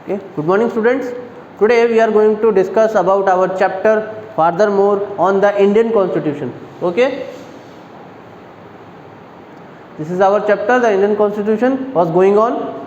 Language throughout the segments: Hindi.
Okay, good morning students. Today we are going to discuss about our chapter furthermore on the Indian Constitution. Okay, this is our chapter, the Indian Constitution was going on.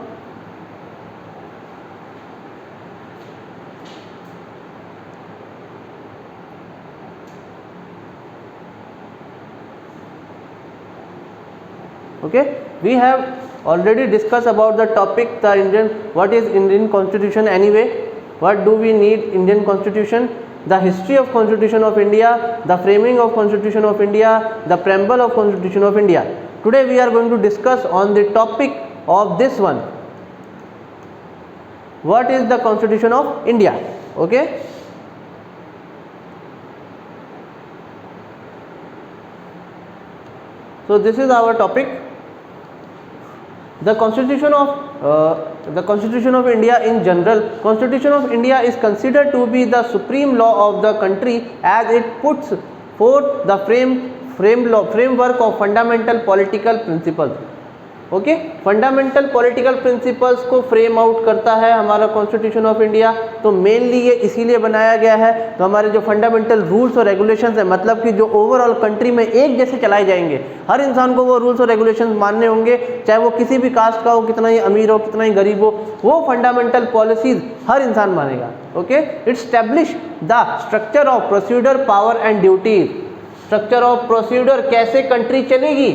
Okay, we have already discussed about the topic, the Indian, what is Indian Constitution anyway, what do we need Indian Constitution, the history of Constitution of India, the framing of Constitution of India, the preamble of Constitution of India. Today we are going to discuss on the topic of this one, what is the Constitution of India. Okay, so this is our topic. The Constitution of India in general. Constitution of India is considered to be the supreme law of the country as it puts forth the framework of fundamental political principles. Okay, fundamental political principles को फ्रेम आउट करता है हमारा कॉन्स्टिट्यूशन ऑफ इंडिया. तो मेनली ये इसीलिए बनाया गया है. तो हमारे जो फंडामेंटल रूल्स और रेगुलेशंस है, मतलब कि जो ओवरऑल कंट्री में एक जैसे चलाए जाएंगे, हर इंसान को वो रूल्स और रेगुलेशंस मानने होंगे, चाहे वो किसी भी कास्ट का हो, कितना ही अमीर हो, कितना ही गरीब हो, वो फंडामेंटल पॉलिसीज हर इंसान मानेगा. Okay, it establish the structure of procedure, power and duties. Structure of procedure, कैसे कंट्री चलेगी,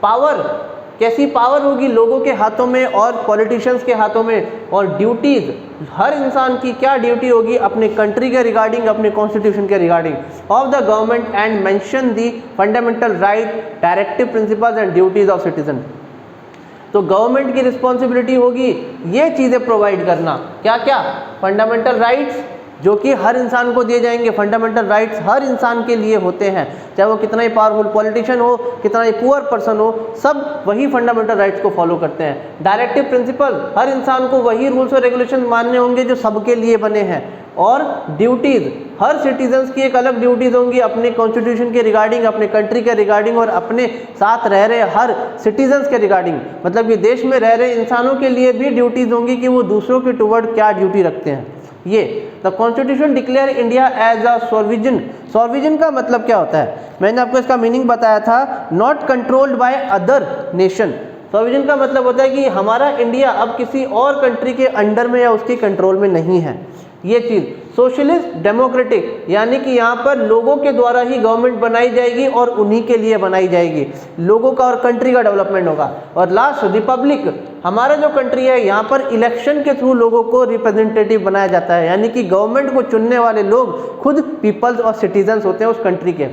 पावर, कैसी पावर होगी लोगों के हाथों में और पॉलिटिशियंस के हाथों में, और ड्यूटीज, हर इंसान की क्या ड्यूटी होगी अपने कंट्री के रिगार्डिंग, अपने कॉन्स्टिट्यूशन के regarding, of the government and mention the fundamental right, directive principles and duties of citizen. तो गवर्नमेंट की रिस्पॉन्सिबिलिटी होगी ये चीज़ें प्रोवाइड करना. क्या क्या? फंडामेंटल राइट्स जो कि हर इंसान को दिए जाएंगे. फंडामेंटल राइट्स हर इंसान के लिए होते हैं, चाहे वो कितना ही पावरफुल पॉलिटिशियन हो, कितना ही पुअर पर्सन हो, सब वही फंडामेंटल राइट्स को फॉलो करते हैं. डायरेक्टिव प्रिंसिपल, हर इंसान को वही रूल्स और रेगुलेशन मानने होंगे जो सबके लिए बने हैं. और ड्यूटीज़, हर सिटीजन्स की एक अलग ड्यूटीज़ होंगी अपने कॉन्स्टिट्यूशन के रिगार्डिंग, अपने कंट्री के रिगार्डिंग, और अपने साथ रह रहे हर सिटीजन्स के रिगार्डिंग, मतलब कि देश में रह रहे इंसानों के लिए भी ड्यूटीज़ होंगी कि वो दूसरों के टुवर्ड क्या ड्यूटी रखते हैं. ये the constitution declare India as a sovereign. Sovereign का मतलब क्या होता है, मैंने आपको इसका मीनिंग बताया था, not controlled by other nation. Sovereign का मतलब होता है कि हमारा इंडिया अब किसी और कंट्री के अंडर में या उसके कंट्रोल में नहीं है. ये चीज़ सोशलिस्ट डेमोक्रेटिक, यानी कि यहाँ पर लोगों के द्वारा ही गवर्नमेंट बनाई जाएगी और उन्हीं के लिए बनाई जाएगी, लोगों का और कंट्री का डेवलपमेंट होगा. और लास्ट रिपब्लिक, हमारा जो कंट्री है यहाँ पर इलेक्शन के थ्रू लोगों को रिप्रेजेंटेटिव बनाया जाता है, यानी कि गवर्नमेंट को चुनने वाले लोग खुद पीपल्स और सिटीजन्स होते हैं उस कंट्री के,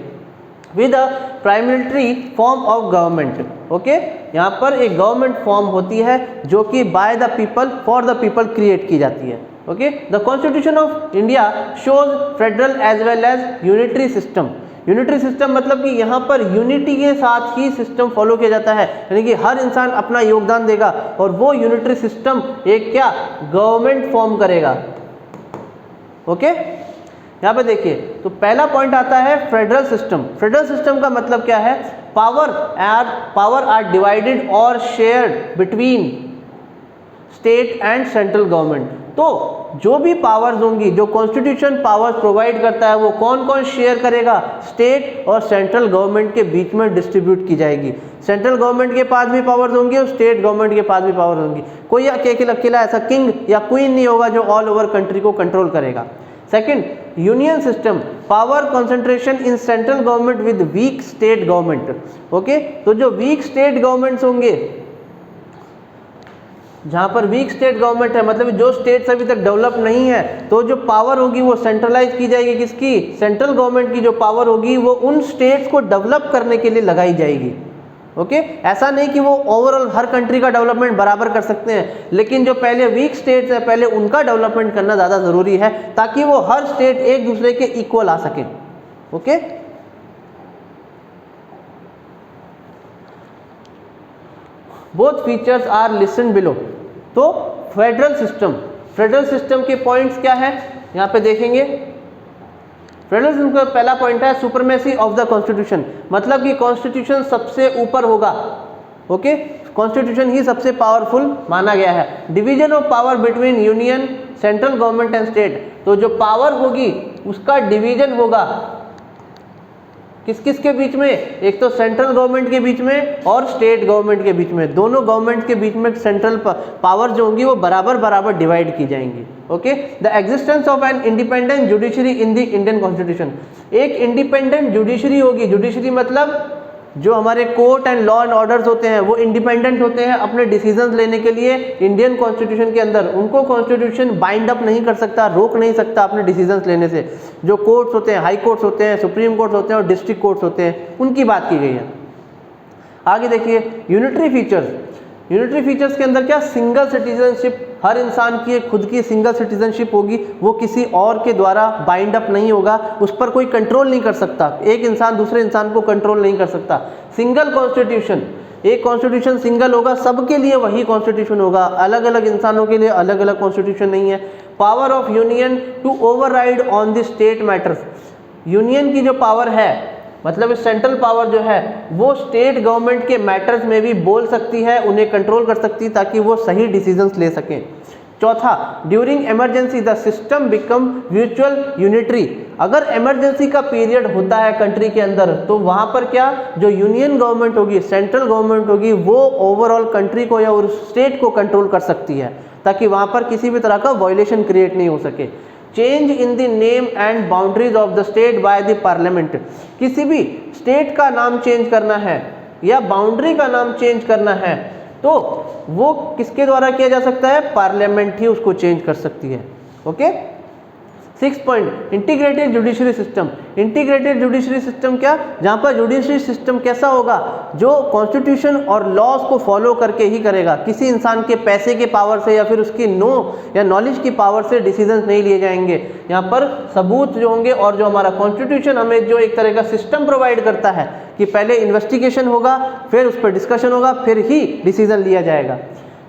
with a primary form of government. Okay, यहाँ पर एक गवर्नमेंट फॉर्म होती है जो कि by the people for the people create की जाती है. Okay, the constitution of India shows federal as well as unitary system. Unitary system मतलब कि यहाँ पर यूनिटी के साथ ही सिस्टम फॉलो किया जाता है, यानी कि हर इंसान अपना योगदान देगा और वो यूनिटरी सिस्टम एक क्या गवर्नमेंट फॉर्म करेगा. ओके, यहाँ पे देखिए, तो पहला पॉइंट आता है फेडरल सिस्टम. फेडरल सिस्टम का मतलब क्या है, पावर आर डिवाइडेड और shared between state and central government. तो जो भी पावर्स होंगी, जो कॉन्स्टिट्यूशन पावर्स प्रोवाइड करता है, वो कौन कौन शेयर करेगा, स्टेट और सेंट्रल गवर्नमेंट के बीच में डिस्ट्रीब्यूट की जाएगी. सेंट्रल गवर्नमेंट के पास भी पावर्स होंगी और स्टेट गवर्नमेंट के पास भी पावर्स होंगी. कोई अकेला ऐसा किंग या क्वीन नहीं होगा जो ऑल ओवर कंट्री को कंट्रोल करेगा. Second, union system, power concentration in central government with weak state government. Okay, तो जो वीक स्टेट गवर्नमेंट्स होंगे, जहाँ पर वीक स्टेट गवर्नमेंट है, मतलब जो स्टेट्स अभी तक डेवलप नहीं है, तो जो पावर होगी वो सेंट्रलाइज की जाएगी. किसकी? सेंट्रल गवर्नमेंट की जो पावर होगी वो उन स्टेट्स को डेवलप करने के लिए लगाई जाएगी. ओके, ऐसा नहीं कि वो ओवरऑल हर कंट्री का डेवलपमेंट बराबर कर सकते हैं, लेकिन जो पहले वीक स्टेट्स है पहले उनका डेवलपमेंट करना ज़्यादा ज़रूरी है, ताकि वो हर स्टेट एक दूसरे के इक्वल आ सके. Okay, both features are listed below. तो फेडरल सिस्टम के पॉइंट्स क्या है यहाँ पे देखेंगे. फेडरल सिस्टम का पहला पॉइंट है सुपरमेसी ऑफ द कॉन्स्टिट्यूशन, मतलब कि कॉन्स्टिट्यूशन सबसे ऊपर होगा. ओके, कॉन्स्टिट्यूशन ही सबसे पावरफुल माना गया है। Division of power between union, central government and state, तो जो पावर होगी उसका डिवीजन होगा किस किस के बीच में, एक तो सेंट्रल गवर्नमेंट के बीच में और स्टेट गवर्नमेंट के बीच में, दोनों गवर्नमेंट के बीच में सेंट्रल पावर जो होंगी वो बराबर बराबर डिवाइड की जाएंगी। Okay, the existence of an independent judiciary in the Indian constitution, एक इंडिपेंडेंट जुडिशरी होगी, जुडिशरी मतलब जो हमारे court and law and orders होते हैं वो इंडिपेंडेंट होते हैं अपने डिसीजंस लेने के लिए इंडियन कॉन्स्टिट्यूशन के अंदर, उनको कॉन्स्टिट्यूशन बाइंड अप नहीं कर सकता, रोक नहीं सकता अपने डिसीजंस लेने से। जो कोर्ट्स होते हैं, हाई कोर्ट्स होते हैं, सुप्रीम कोर्ट्स होते हैं और डिस्ट्रिक्ट कोर्ट्स होते हैं, उनकी बात की गई है। आगे देखिए यूनिटरी फीचर्स, यूनिटरी फीचर्स के अंदर क्या, सिंगल सिटीजनशिप, हर इंसान की एक खुद की सिंगल सिटीजनशिप होगी, वो किसी और के द्वारा बाइंड अप नहीं होगा, उस पर कोई कंट्रोल नहीं कर सकता, एक इंसान दूसरे इंसान को कंट्रोल नहीं कर सकता। सिंगल कॉन्स्टिट्यूशन, एक कॉन्स्टिट्यूशन सिंगल होगा, सबके लिए वही कॉन्स्टिट्यूशन होगा, अलग अलग इंसानों के लिए अलग अलग कॉन्स्टिट्यूशन नहीं है। Power of union to override on the state matters, union की जो पावर है मतलब सेंट्रल पावर जो है वो स्टेट गवर्नमेंट के मैटर्स में भी बोल सकती है, उन्हें कंट्रोल कर सकती है ताकि वो सही डिसीजंस ले सकें। चौथा, during emergency the system become mutual unitary, अगर इमरजेंसी का पीरियड होता है कंट्री के अंदर तो वहाँ पर क्या, जो यूनियन गवर्नमेंट होगी, सेंट्रल गवर्नमेंट होगी, वो ओवरऑल कंट्री को या उस स्टेट को कंट्रोल कर सकती है ताकि वहाँ पर किसी भी तरह का वायलेशन क्रिएट नहीं हो सके। Change in the name and boundaries of the state by the parliament, किसी भी स्टेट का नाम चेंज करना है या बाउंड्री का नाम चेंज करना है तो वो किसके द्वारा किया जा सकता है, पार्लियामेंट ही उसको चेंज कर सकती है। Okay, 6 point, integrated judiciary system, integrated judiciary system क्या, जहाँ पर जुडिशरी सिस्टम कैसा होगा, जो कॉन्स्टिट्यूशन और लॉज को फॉलो करके ही करेगा, किसी इंसान के पैसे के पावर से या फिर उसकी या नॉलेज की पावर से डिसीजंस नहीं लिए जाएंगे। यहाँ पर सबूत जो होंगे और जो हमारा कॉन्स्टिट्यूशन हमें जो एक तरह का सिस्टम प्रोवाइड करता है कि पहले इन्वेस्टिगेशन होगा, फिर उस पर डिस्कशन होगा, फिर ही डिसीजन लिया जाएगा।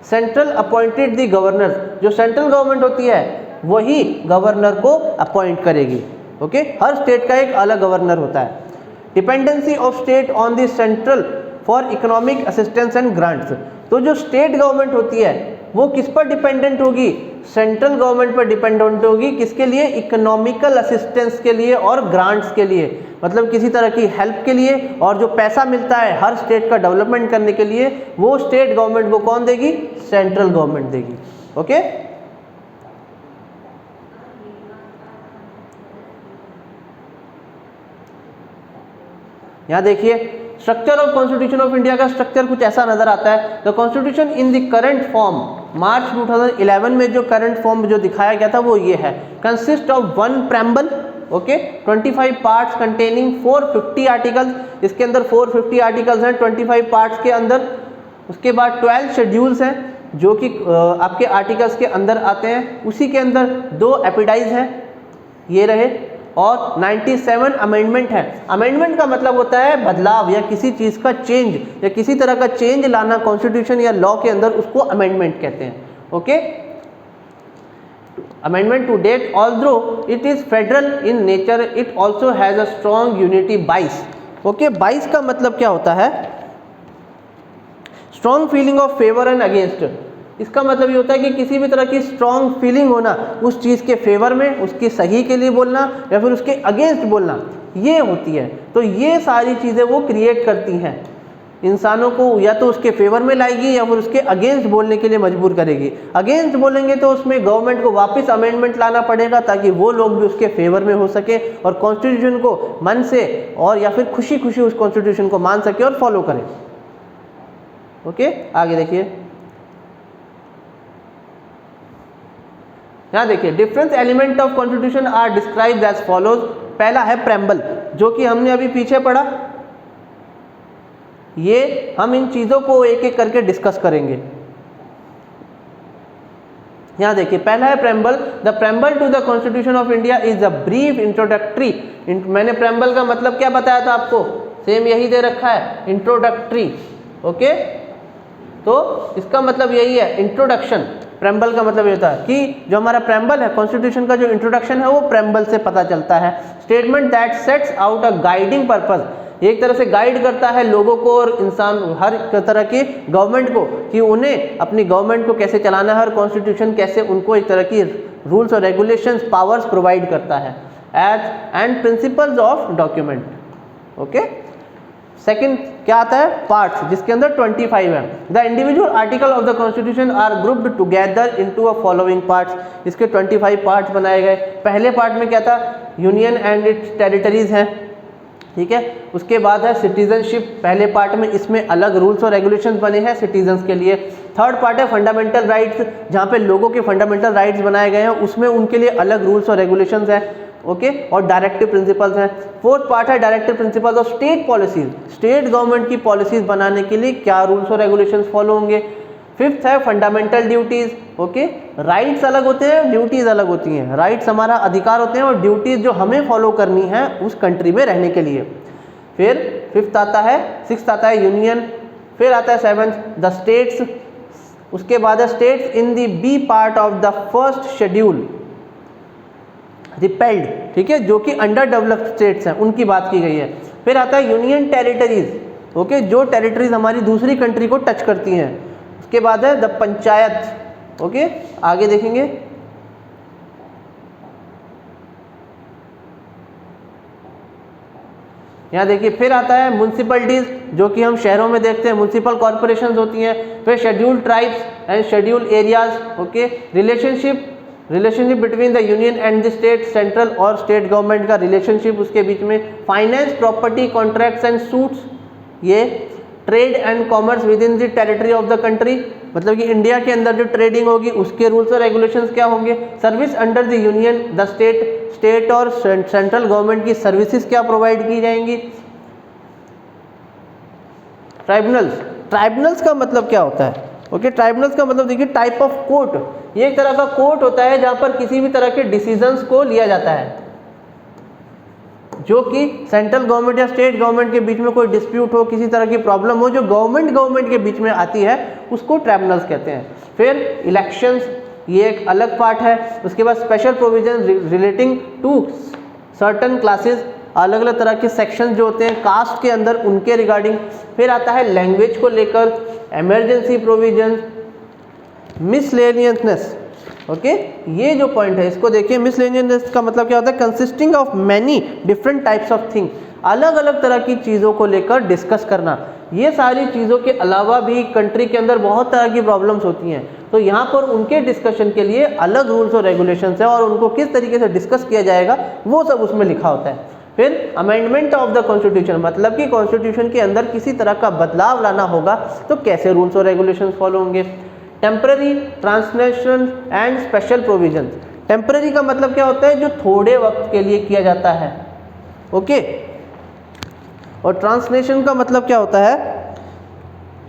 सेंट्रल अपॉइंटेड द गवर्नर, जो सेंट्रल गवर्नमेंट होती है वही गवर्नर को अपॉइंट करेगी। ओके, हर स्टेट का एक अलग गवर्नर होता है। Dependency of state on the central for economic assistance and grants, तो जो स्टेट गवर्नमेंट होती है वो किस पर डिपेंडेंट होगी, सेंट्रल गवर्नमेंट पर डिपेंडेंट होगी, किसके लिए, इकोनॉमिकल असिस्टेंस के लिए और ग्रांट्स के लिए, मतलब किसी तरह की हेल्प के लिए, और जो पैसा मिलता है हर स्टेट का डेवलपमेंट करने के लिए वो स्टेट गवर्नमेंट वो कौन देगी, सेंट्रल गवर्नमेंट देगी। ओके, यहाँ देखिए structure of constitution of India का स्ट्रक्चर कुछ ऐसा नजर आता है। The constitution in the current form, March 2011 में जो करंट फॉर्म जो दिखाया गया था वो ये है, consist of 1 preamble, okay, 25 parts containing 450 articles, इसके अंदर 450 आर्टिकल्स हैं 25 पार्ट्स के अंदर। उसके बाद 12 शेड्यूल्स हैं जो कि आपके आर्टिकल्स के अंदर आते हैं, उसी के अंदर 2 एपिडाइज हैं, ये रहे, और 97 अमेंडमेंट है। अमेंडमेंट का मतलब होता है बदलाव या किसी चीज़ का चेंज या किसी तरह का चेंज लाना कॉन्स्टिट्यूशन या लॉ के अंदर, उसको अमेंडमेंट कहते हैं। Okay, amendment to date although it is federal in nature it also has a strong unity 22। Okay, 22 का मतलब क्या होता है, strong feeling of favour and against, इसका मतलब ये होता है कि किसी भी तरह की स्ट्रॉन्ग फीलिंग होना उस चीज़ के फेवर में, उसकी सही के लिए बोलना या फिर उसके अगेंस्ट बोलना, ये होती है। तो ये सारी चीज़ें वो क्रिएट करती हैं, इंसानों को या तो उसके फेवर में लाएगी या फिर उसके अगेंस्ट बोलने के लिए मजबूर करेगी। अगेंस्ट बोलेंगे तो उसमें गवर्नमेंट को वापस अमेंडमेंट लाना पड़ेगा ताकि वो लोग भी उसके फेवर में हो सके और कॉन्स्टिट्यूशन को मन से और या फिर खुशी खुशी उस कॉन्स्टिट्यूशन को मान सके और फॉलो करें। ओके, आगे देखिए, यहाँ देखिए different element of constitution are described as follows. पहला है प्रेम्बल, जो कि हमने अभी पीछे पढ़ा, ये हम इन चीज़ों को एक एक करके डिस्कस करेंगे। यहाँ देखिए पहला है preamble, the preamble to the constitution of India is a brief introductory. मैंने प्रेम्बल का मतलब क्या बताया था आपको, सेम यही दे रखा है, इंट्रोडक्टरी। ओके, तो इसका मतलब यही है, इंट्रोडक्शन। प्रेम्बल का मतलब ये होता है कि जो हमारा प्रेम्बल है, कॉन्स्टिट्यूशन का जो इंट्रोडक्शन है वो प्रेम्बल से पता चलता है। Statement that sets out a guiding purpose, एक तरह से गाइड करता है लोगों को और इंसान हर तरह की गवर्नमेंट को कि उन्हें अपनी गवर्नमेंट को कैसे चलाना है, हर कॉन्स्टिट्यूशन कैसे उनको एक तरह की रूल्स और रेगुलेशंस पावर्स प्रोवाइड करता है as and principles of document. Okay, second क्या आता है, पार्ट्स, जिसके अंदर 25 है। The individual article of the constitution are grouped together into a following parts. इसके 25 पार्ट्स बनाए गए। पहले पार्ट में क्या था, यूनियन एंड इट्स टेरिटरीज हैं, ठीक है। उसके बाद है सिटीजनशिप, पहले पार्ट में इसमें अलग रूल्स और रेगुलेशंस बने हैं सिटीजन्स के लिए। थर्ड पार्ट है फंडामेंटल राइट्स, जहाँ पे लोगों के फंडामेंटल राइट्स बनाए गए हैं, उसमें उनके लिए अलग रूल्स और रेगुलेशंस हैं, ओके, और डायरेक्टिव प्रिंसिपल्स हैं। फोर्थ पार्ट है directive principles of state policies, state government की पॉलिसीज बनाने के लिए क्या रूल्स और रेगुलेशंस फॉलो होंगे। फिफ्थ है फंडामेंटल ड्यूटीज, ओके, राइट्स अलग होते हैं, ड्यूटीज अलग होती हैं। राइट्स हमारा अधिकार होते हैं और ड्यूटीज जो हमें फॉलो करनी है उस कंट्री में रहने के लिए। फिर फिफ्थ आता है, सिक्स्थ आता है यूनियन, फिर आता है सेवंथ द स्टेट्स, उसके बाद है states in the B part of the first schedule repealed, ठीक है, जो कि अंडर डेवलप्ड स्टेट्स हैं उनकी बात की गई है। फिर आता है यूनियन टेरिटरीज, ओके, जो टेरिटरीज हमारी दूसरी कंट्री को टच करती हैं। उसके बाद है द पंचायत, ओके, आगे देखेंगे। यहाँ देखिए फिर आता है म्युनिसिपैलिटीज, जो कि हम शहरों में देखते हैं, म्युनिसिपल कॉर्पोरेशंस होती हैं। फिर scheduled tribes and scheduled areas, okay, relationship between the union and the state, central और स्टेट गवर्नमेंट का रिलेशनशिप उसके बीच में। Finance, property, contracts and suits, ये trade and commerce with in the territory of the country, मतलब कि इंडिया के अंदर जो ट्रेडिंग होगी उसके रूल्स और रेगुलेशंस क्या होंगे। Service under the union the state और सेंट्रल गवर्नमेंट की सर्विसेज क्या प्रोवाइड की जाएंगी। ट्राइब्यूनल्स का मतलब क्या होता है, ओके, ट्राइब्यूनल्स का मतलब देखिए टाइप ऑफ कोर्ट, ये एक तरह का कोर्ट होता है जहां पर किसी भी तरह के डिसीजंस को लिया जाता है, जो कि सेंट्रल गवर्नमेंट या स्टेट गवर्नमेंट के बीच में कोई डिस्प्यूट हो, किसी तरह की प्रॉब्लम हो जो गवर्नमेंट के बीच में आती है, उसको ट्राइब्यूनल्स कहते हैं। फिर इलेक्शंस, ये एक अलग पार्ट है। उसके बाद special provision relating to certain classes, अलग अलग तरह के सेक्शन जो होते हैं कास्ट के अंदर उनके रिगार्डिंग। फिर आता है लैंग्वेज को लेकर, इमरजेंसी प्रोविजन, मिसलेनियसनेस, ओके, ये जो पॉइंट है इसको देखिए। मिसलेनियसनेस का मतलब क्या होता है, consisting of many different types of thing, अलग अलग तरह की चीज़ों को लेकर डिस्कस करना। ये सारी चीज़ों के अलावा भी कंट्री के अंदर बहुत तरह की प्रॉब्लम्स होती हैं, तो यहाँ पर उनके डिस्कशन के लिए अलग रूल्स और रेगुलेशंस है और उनको किस तरीके से डिस्कस किया जाएगा वो सब उसमें लिखा होता है। फिर अमेंडमेंट ऑफ द कॉन्स्टिट्यूशन, मतलब कि कॉन्स्टिट्यूशन के अंदर किसी तरह का बदलाव लाना होगा तो कैसे रूल्स और रेगुलेशंस फॉलो होंगे। Temporary, translation and special provision, temporary का मतलब क्या होता है, जो थोड़े वक्त के लिए किया जाता है, ओके, और ट्रांसलेशन का मतलब क्या होता है,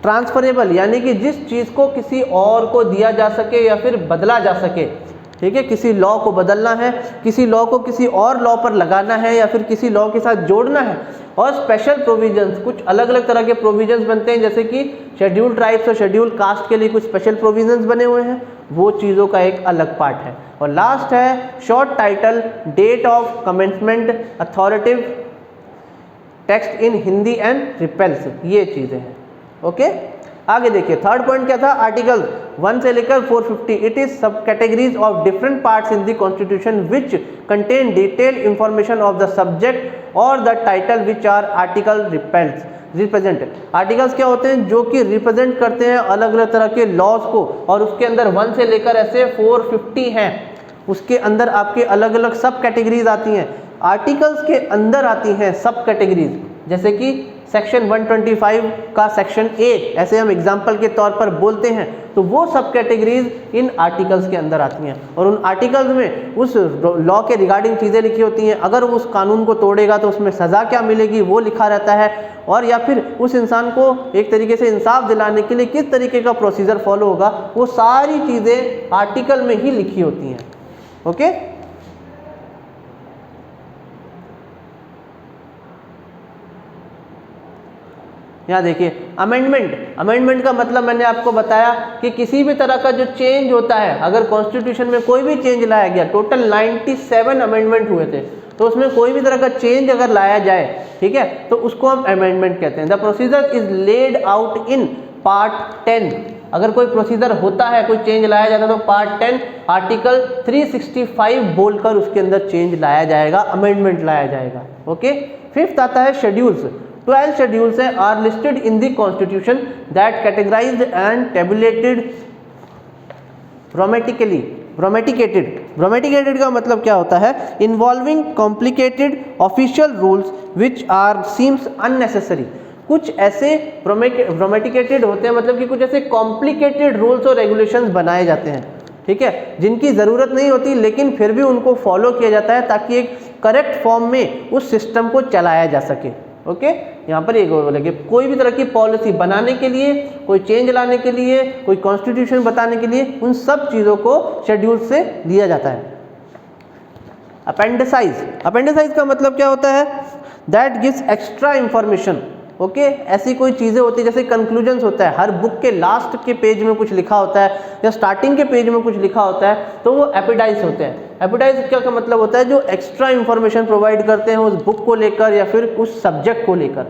ट्रांसफरेबल, यानी कि जिस चीज़ को किसी और को दिया जा सके या फिर बदला जा सके, ठीक है, किसी लॉ को बदलना है, किसी लॉ को किसी और लॉ पर लगाना है या फिर किसी लॉ के साथ जोड़ना है। और स्पेशल प्रोविजंस, कुछ अलग अलग तरह के प्रोविजंस बनते हैं, जैसे कि शेड्यूल्ड ट्राइब्स और शेड्यूल्ड कास्ट के लिए कुछ स्पेशल प्रोविजंस बने हुए हैं, वो चीज़ों का एक अलग पार्ट है। और लास्ट है short title, date of commencement, authoritative text in Hindi and repeals, ये चीज़ें हैं, ओके। आगे देखिए थर्ड पॉइंट क्या था, आर्टिकल 1 से लेकर 450, it is sub categories of different parts in the constitution which contain detailed information of the subject और the title which are article represent. Articles क्या होते हैं, जो कि रिप्रेजेंट करते हैं अलग अलग तरह के लॉज को, और उसके अंदर 1 से लेकर ऐसे 450 हैं, उसके अंदर आपके अलग अलग सब कैटेगरीज आती हैं। आर्टिकल्स के अंदर आती हैं सब कैटेगरीज, जैसे कि सेक्शन 125 का सेक्शन ए, ऐसे हम एग्जाम्पल के तौर पर बोलते हैं, तो वो सब कैटेगरीज इन आर्टिकल्स के अंदर आती हैं। और उन आर्टिकल्स में उस लॉ के रिगार्डिंग चीज़ें लिखी होती हैं, अगर वो उस कानून को तोड़ेगा तो उसमें सज़ा क्या मिलेगी वो लिखा रहता है, और या फिर उस इंसान को एक तरीके से इंसाफ दिलाने के लिए किस तरीके का प्रोसीजर फॉलो होगा, वो सारी चीज़ें आर्टिकल में ही लिखी होती हैं, ओके। यहाँ देखिए अमेंडमेंट का मतलब मैंने आपको बताया कि किसी भी तरह का जो चेंज होता है, अगर कॉन्स्टिट्यूशन में कोई भी चेंज लाया गया, टोटल 97 अमेंडमेंट हुए थे, तो उसमें कोई भी तरह का चेंज अगर लाया जाए, ठीक है, तो उसको हम अमेंडमेंट कहते हैं। The procedure is laid out in part 10। अगर कोई प्रोसीजर होता है, कोई चेंज लाया जाता है, तो पार्ट 10 आर्टिकल 365 बोलकर उसके अंदर चेंज लाया जाएगा, अमेंडमेंट लाया जाएगा। ओके। फिफ्थ आता है शेड्यूल्स। 12 शेड्यूल्स हैं are listed in the constitution that categorized and tabulated ब्रोमेटिकेटेड का मतलब क्या होता है? Involving complicated official rules which are seems unnecessary. कुछ ऐसे ब्रोमेटिकेटेड होते हैं, मतलब कि कुछ ऐसे कॉम्प्लिकेटेड रूल्स और रेगुलेशंस बनाए जाते हैं, ठीक है, जिनकी ज़रूरत नहीं होती, लेकिन फिर भी उनको फॉलो किया जाता है ताकि एक करेक्ट फॉर्म में उस सिस्टम को चलाया जा सके। ओके। यहाँ पर एक बोलेंगे कोई भी तरह की पॉलिसी बनाने के लिए, कोई चेंज लाने के लिए, कोई कॉन्स्टिट्यूशन बताने के लिए, उन सब चीज़ों को शेड्यूल से लिया जाता है। अपेंडिसाइज का मतलब क्या होता है? That gives extra information. Okay. ऐसी कोई चीज़ें होती है, जैसे कंक्लूजन्स होता है, हर बुक के लास्ट के पेज में कुछ लिखा होता है या स्टार्टिंग के पेज में कुछ लिखा होता है, तो वो एपिडाइज होते हैं। एपिडाइज क्या मतलब होता है? जो एक्स्ट्रा इंफॉर्मेशन प्रोवाइड करते हैं उस बुक को लेकर या फिर उस सब्जेक्ट को लेकर।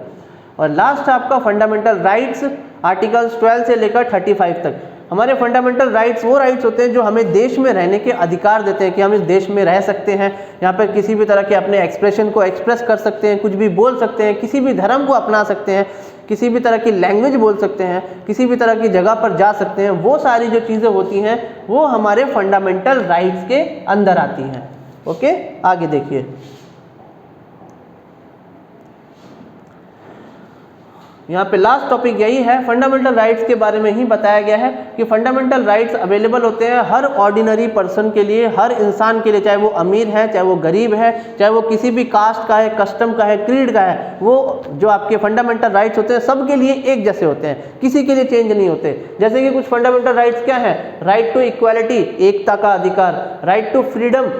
और लास्ट है आपका फंडामेंटल राइट्स, आर्टिकल्स 12 से लेकर 35 तक। हमारे फंडामेंटल राइट्स वो राइट्स होते हैं जो हमें देश में रहने के अधिकार देते हैं, कि हम इस देश में रह सकते हैं, यहाँ पर किसी भी तरह के अपने एक्सप्रेशन को एक्सप्रेस कर सकते हैं, कुछ भी बोल सकते हैं, किसी भी धर्म को अपना सकते हैं, किसी भी तरह की लैंग्वेज बोल सकते हैं, किसी भी तरह की जगह पर जा सकते हैं। वो सारी जो चीज़ें होती हैं वो हमारे फंडामेंटल राइट्स के अंदर आती हैं। ओके। आगे देखिए, यहाँ पे लास्ट टॉपिक यही है, फंडामेंटल राइट्स के बारे में ही बताया गया है कि फंडामेंटल राइट्स अवेलेबल होते हैं हर ऑर्डिनरी पर्सन के लिए, हर इंसान के लिए, चाहे वो अमीर है, चाहे वो गरीब है, चाहे वो किसी भी कास्ट का है, कस्टम का है, क्रीड का है। वो जो आपके फंडामेंटल राइट्स होते हैं सबके लिए एक जैसे होते हैं, किसी के लिए चेंज नहीं होते। जैसे कि कुछ फंडामेंटल राइट्स क्या है? राइट टू इक्वालिटी, एकता का अधिकार, राइट टू फ्रीडम,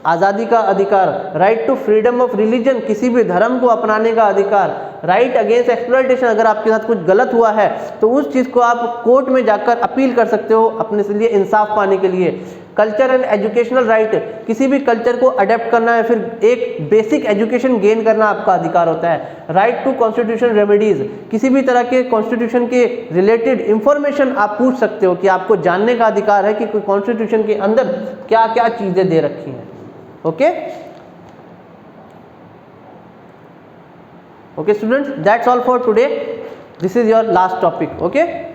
आज़ादी का अधिकार, right to freedom of religion, किसी भी धर्म को अपनाने का अधिकार, राइट अगेंस्ट एक्सप्लॉयटेशन, अगर आपके साथ कुछ गलत हुआ है तो उस चीज़ को आप कोर्ट में जाकर अपील कर सकते हो अपने से लिए इंसाफ पाने के लिए। कल्चर एंड एजुकेशनल राइट, किसी भी कल्चर को अडेप्ट करना है, फिर एक बेसिक एजुकेशन गेन करना आपका अधिकार होता है। राइट टू कॉन्स्टिट्यूशन रेमेडीज, किसी भी तरह के कॉन्स्टिट्यूशन के रिलेटेड इंफॉर्मेशन आप पूछ सकते हो, कि आपको जानने का अधिकार है कि कोई कॉन्स्टिट्यूशन के अंदर क्या क्या चीज़ें दे रखी हैं। Okay students, that's all for today. This is your last topic. Okay.